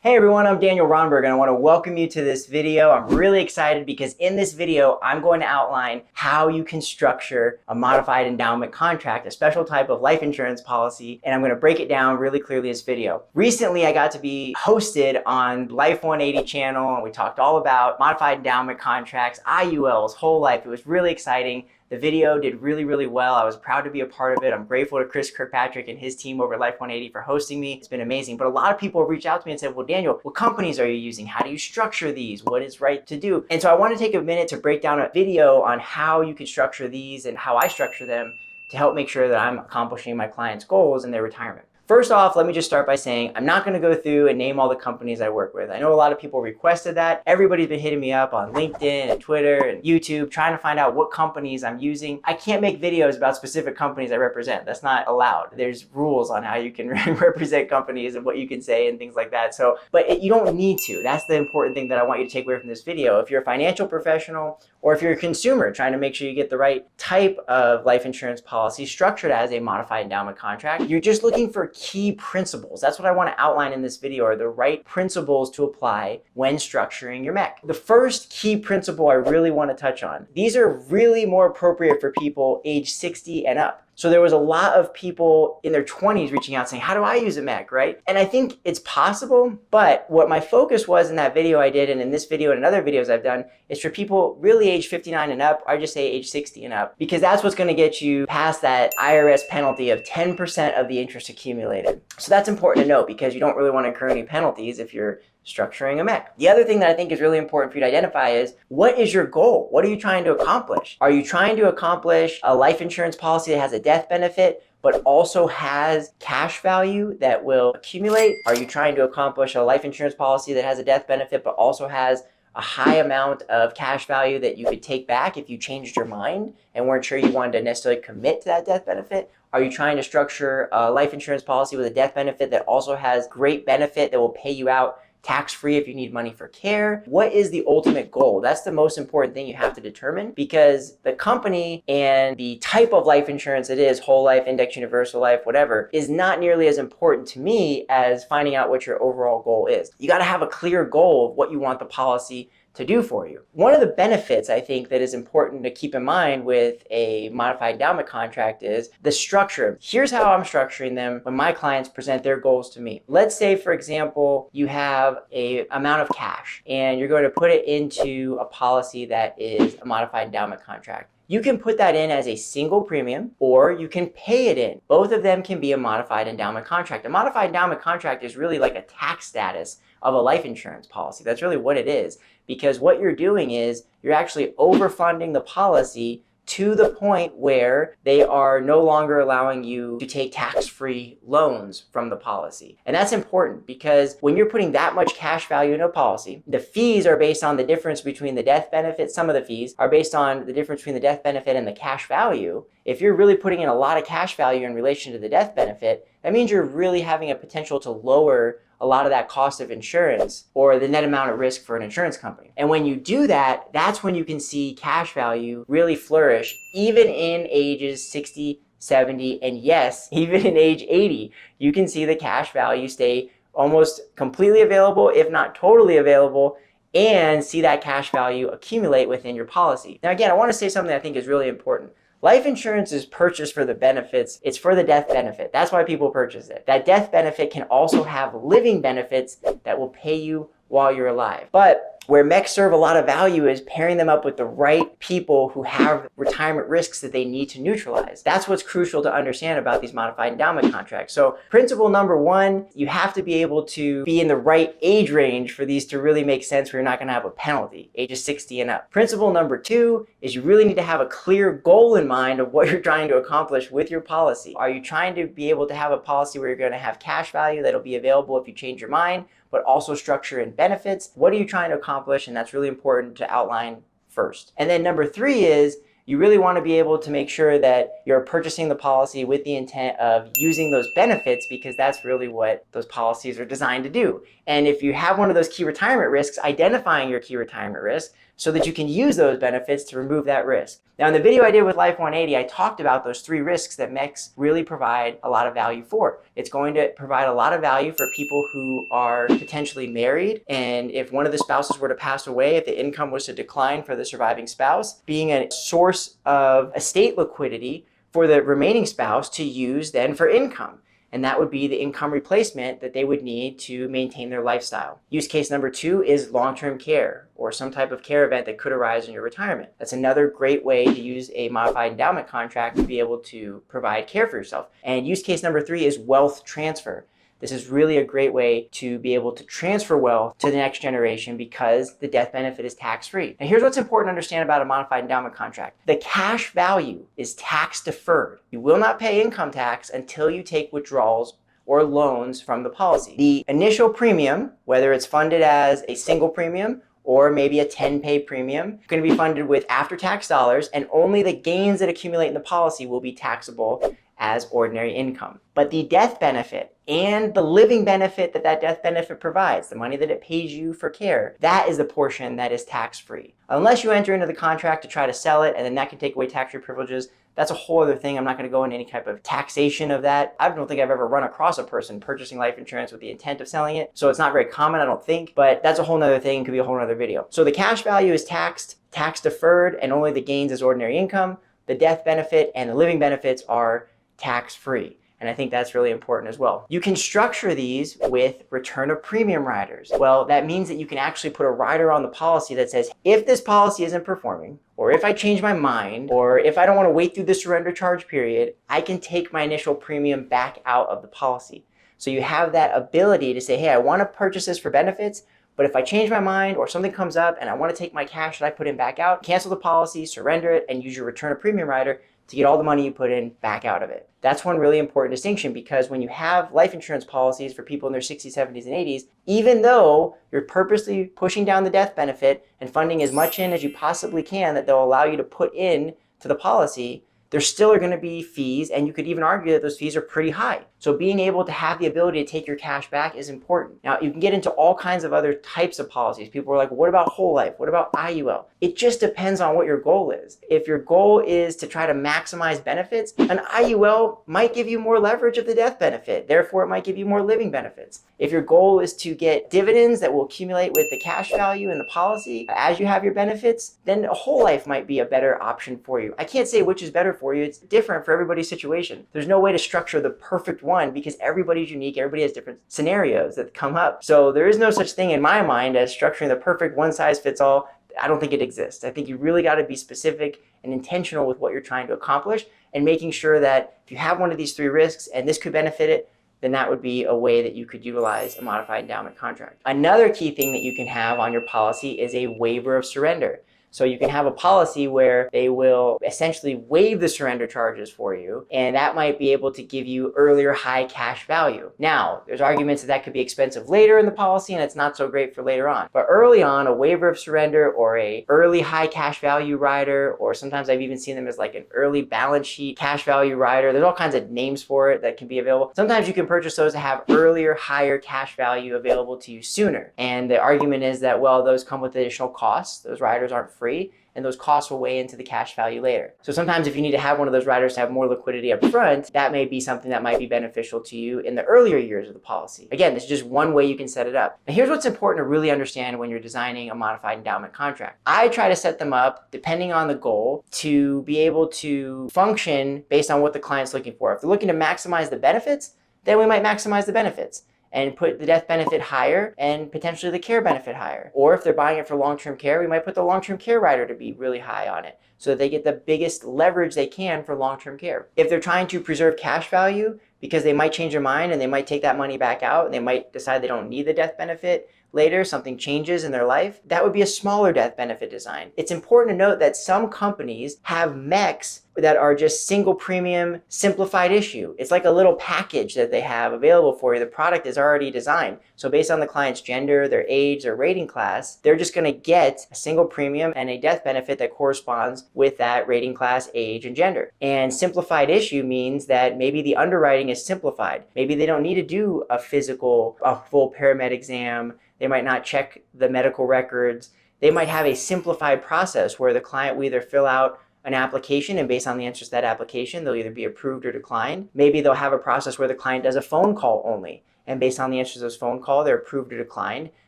Hey everyone, I'm Daniel Rondberg and I want to welcome you to this video. I'm really excited because in this video, I'm going to outline how you can structure a modified endowment contract, a special type of life insurance policy, and I'm going to break it down really clearly in this video. Recently, I got to be hosted on Life 180 channel and we talked all about modified endowment contracts, IULs, whole life. It was really exciting. The video did really well. I was proud to be a part of it. I'm grateful to Chris Kirkpatrick and his team over at Life 180 for hosting me. It's been amazing. But a lot of people reached out to me and said, well, Daniel, what companies are you using? How do you structure these? What is right to do? And so I want to take a minute to break down a video on how you can structure these and how I structure them to help make sure that I'm accomplishing my clients' goals in their retirement. First off, let me just start by saying I'm not going to go through and name all the companies I work with. I know a lot of people requested that. Everybody's been hitting me up on LinkedIn and Twitter and YouTube trying to find out what companies I'm using. I can't make videos about specific companies I represent. That's not allowed. There's rules on how you can represent companies and what you can say and things like that. But you don't need to. That's the important thing that I want you to take away from this video. If you're a financial professional or if you're a consumer trying to make sure you get the right type of life insurance policy structured as a modified endowment contract, you're just looking for key principles. That's what I want to outline in this video, are the right principles to apply when structuring your MEC. The first key principle I really want to touch on, these are really more appropriate for people age 60 and up. So there was a lot of people in their 20s reaching out saying, how do I use a MEC, right? And I think it's possible, but what my focus was in that video I did and in this video and in other videos I've done is for people really age 59 and up, I just say age 60 and up, because that's what's going to get you past that IRS penalty of 10% of the interest accumulated. So that's important to note because you don't really want to incur any penalties if you're structuring a MEC. The other thing that I think is really important for you to identify is, what is your goal? What are you trying to accomplish? Are you trying to accomplish a life insurance policy that has a death benefit but also has cash value that will accumulate? Are you trying to accomplish a life insurance policy that has a death benefit but also has a high amount of cash value that you could take back if you changed your mind and weren't sure you wanted to necessarily commit to that death benefit? Are you trying to structure a life insurance policy with a death benefit that also has great benefit that will pay you out tax-free if you need money for care? What is the ultimate goal? That's the most important thing you have to determine, because the company and the type of life insurance it is, whole life, index universal life, whatever, is not nearly as important to me as finding out what your overall goal is. You got to have a clear goal of what you want the policy to do for you. One of the benefits I think that is important to keep in mind with a modified endowment contract is the structure. Here's how I'm structuring them when my clients present their goals to me. Let's say, for example, you have an amount of cash and you're going to put it into a policy that is a modified endowment contract. You can put that in as a single premium or you can pay it in. Both of them can be a modified endowment contract. A modified endowment contract is really like a tax status of a life insurance policy. That's really what it is, because what you're doing is you're actually overfunding the policy to the point where they are no longer allowing you to take tax-free loans from the policy. And that's important because when you're putting that much cash value in a policy, the fees are based on the difference between the death benefit. Some of the fees are based on the difference between the death benefit and the cash value. If you're really putting in a lot of cash value in relation to the death benefit, that means you're really having a potential to lower a lot of that cost of insurance or the net amount at risk for an insurance company. And when you do that, that's when you can see cash value really flourish, even in ages 60, 70, and yes, even in age 80, you can see the cash value stay almost completely available, if not totally available, and see that cash value accumulate within your policy. Now, again, I want to say something I think is really important. Life insurance is purchased for the benefits. It's for the death benefit. That's why people purchase it. That death benefit can also have living benefits that will pay you while you're alive. But where MECs serve a lot of value is pairing them up with the right people who have retirement risks that they need to neutralize. That's what's crucial to understand about these modified endowment contracts. So principle number one, you have to be able to be in the right age range for these to really make sense where you're not going to have a penalty, ages 60 and up. Principle number two is you really need to have a clear goal in mind of what you're trying to accomplish with your policy. Are you trying to be able to have a policy where you're going to have cash value that'll be available if you change your mind, but also structure and benefits? What are you trying to accomplish? And that's really important to outline first. And then number three is you really want to be able to make sure that you're purchasing the policy with the intent of using those benefits, because that's really what those policies are designed to do. And if you have one of those key retirement risks, identifying your key retirement risk so that you can use those benefits to remove that risk. Now, in the video I did with Life 180, I talked about those 3 risks that MECs really provide a lot of value for. It's going to provide a lot of value for people who are potentially married, and if one of the spouses were to pass away, if the income was to decline for the surviving spouse, being a source of estate liquidity for the remaining spouse to use then for income. And that would be the income replacement that they would need to maintain their lifestyle. Use case number 2 is long-term care, or some type of care event that could arise in your retirement. That's another great way to use a modified endowment contract to be able to provide care for yourself. And use case number 3 is wealth transfer. This is really a great way to be able to transfer wealth to the next generation because the death benefit is tax-free. Now, here's what's important to understand about a modified endowment contract. The cash value is tax deferred. You will not pay income tax until you take withdrawals or loans from the policy. The initial premium, whether it's funded as a single premium or maybe a 10-pay premium, going to be funded with after-tax dollars, and only the gains that accumulate in the policy will be taxable as ordinary income. But the death benefit and the living benefit that that death benefit provides, the money that it pays you for care, that is the portion that is tax-free. Unless you enter into the contract to try to sell it, and then that can take away tax-free privileges, that's a whole other thing. I'm not going to go into any type of taxation of that. I don't think I've ever run across a person purchasing life insurance with the intent of selling it. So it's not very common, I don't think, but that's a whole other thing. It could be a whole other video. So the cash value is taxed, tax deferred, and only the gains as ordinary income. The death benefit and the living benefits are tax-free. And I think that's really important as well. You can structure these with return of premium riders. Well, that means that you can actually put a rider on the policy that says, if this policy isn't performing, or if I change my mind, or if I don't want to wait through the surrender charge period, I can take my initial premium back out of the policy. So you have that ability to say, hey, I want to purchase this for benefits, but if I change my mind or something comes up and I want to take my cash that I put in back out, cancel the policy, surrender it, and use your return of premium rider to get all the money you put in back out of it. That's one really important distinction, because when you have life insurance policies for people in their 60s, 70s, and 80s, even though you're purposely pushing down the death benefit and funding as much in as you possibly can that they'll allow you to put in to the policy, there still are going to be fees, and you could even argue that those fees are pretty high. So being able to have the ability to take your cash back is important. Now, you can get into all kinds of other types of policies. People are like, what about whole life? What about IUL? It just depends on what your goal is. If your goal is to try to maximize benefits, an IUL might give you more leverage of the death benefit. Therefore, it might give you more living benefits. If your goal is to get dividends that will accumulate with the cash value in the policy as you have your benefits, then a whole life might be a better option for you. I can't say which is better for you. It's different for everybody's situation. There's no way to structure the perfect one because everybody's unique. Everybody has different scenarios that come up. So there is no such thing in my mind as structuring the perfect one-size-fits-all. I don't think it exists. I think you really got to be specific and intentional with what you're trying to accomplish, and making sure that if you have one of these 3 risks and this could benefit it, then that would be a way that you could utilize a modified endowment contract. Another key thing that you can have on your policy is a waiver of surrender. So you can have a policy where they will essentially waive the surrender charges for you, and that might be able to give you earlier high cash value. Now, there's arguments that that could be expensive later in the policy and it's not so great for later on. But early on, a waiver of surrender or a early high cash value rider, or sometimes I've even seen them as like an early balance sheet cash value rider. There's all kinds of names for it that can be available. Sometimes you can purchase those to have earlier, higher cash value available to you sooner. And the argument is that, well, those come with additional costs. Those riders aren't free, and those costs will weigh into the cash value later. So sometimes if you need to have one of those riders to have more liquidity up front, that may be something that might be beneficial to you in the earlier years of the policy. Again, this is just one way you can set it up. Now here's what's important to really understand when you're designing a modified endowment contract. I try to set them up, depending on the goal, to be able to function based on what the client's looking for. If they're looking to maximize the benefits, then we might maximize the benefits and put the death benefit higher and potentially the care benefit higher. Or if they're buying it for long-term care, we might put the long-term care rider to be really high on it so that they get the biggest leverage they can for long-term care. If they're trying to preserve cash value because they might change their mind and they might take that money back out and they might decide they don't need the death benefit later, something changes in their life, that would be a smaller death benefit design. It's important to note that some companies have MECs that are just single premium simplified issue. It's like a little package that they have available for you. The product is already designed. So based on the client's gender, their age, their rating class, they're just going to get a single premium and a death benefit that corresponds with that rating class, age, and gender. And simplified issue means that maybe the underwriting is simplified. Maybe they don't need to do a full paramed exam. They might not check the medical records. They might have a simplified process where the client will either fill out an application, and based on the answers to that application, they'll either be approved or declined. Maybe they'll have a process where the client does a phone call only, and based on the answers to this phone call, they're approved or declined.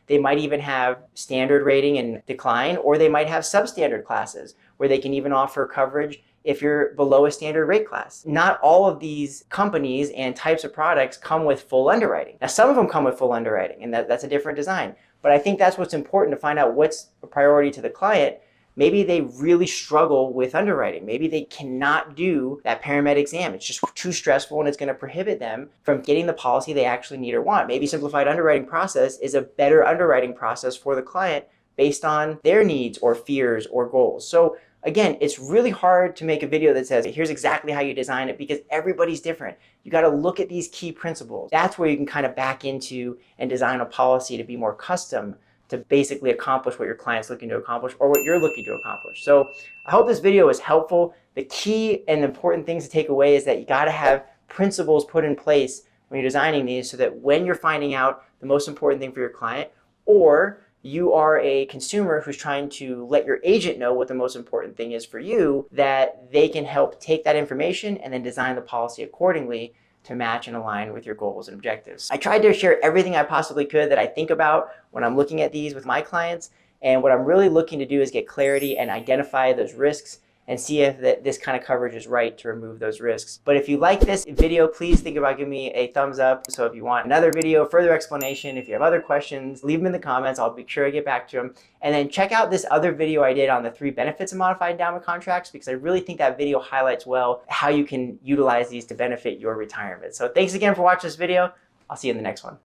They might even have standard rating and decline, or they might have substandard classes where they can even offer coverage if you're below a standard rate class. Not all of these companies and types of products come with full underwriting. Now, some of them come with full underwriting, and that's a different design. But I think that's what's important, to find out what's a priority to the client. Maybe they really struggle with underwriting. Maybe they cannot do that paramed exam. It's just too stressful and it's going to prohibit them from getting the policy they actually need or want. Maybe simplified underwriting process is a better underwriting process for the client based on their needs or fears or goals. So again, it's really hard to make a video that says, here's exactly how you design it, because everybody's different. You got to look at these key principles. That's where you can kind of back into and design a policy to be more custom to basically accomplish what your client's looking to accomplish or what you're looking to accomplish. So I hope this video was helpful. The key and important things to take away is that you got to have principles put in place when you're designing these, so that when you're finding out the most important thing for your client, or you are a consumer who's trying to let your agent know what the most important thing is for you, that they can help take that information and then design the policy accordingly to match and align with your goals and objectives. I tried to share everything I possibly could that I think about when I'm looking at these with my clients. And what I'm really looking to do is get clarity and identify those risks and see if this kind of coverage is right to remove those risks. But if you like this video, please think about giving me a thumbs up. So if you want another video, further explanation, if you have other questions, leave them in the comments. I'll be sure to get back to them. And then check out this other video I did on the 3 benefits of modified endowment contracts, because I really think that video highlights well how you can utilize these to benefit your retirement. So thanks again for watching this video. I'll see you in the next one.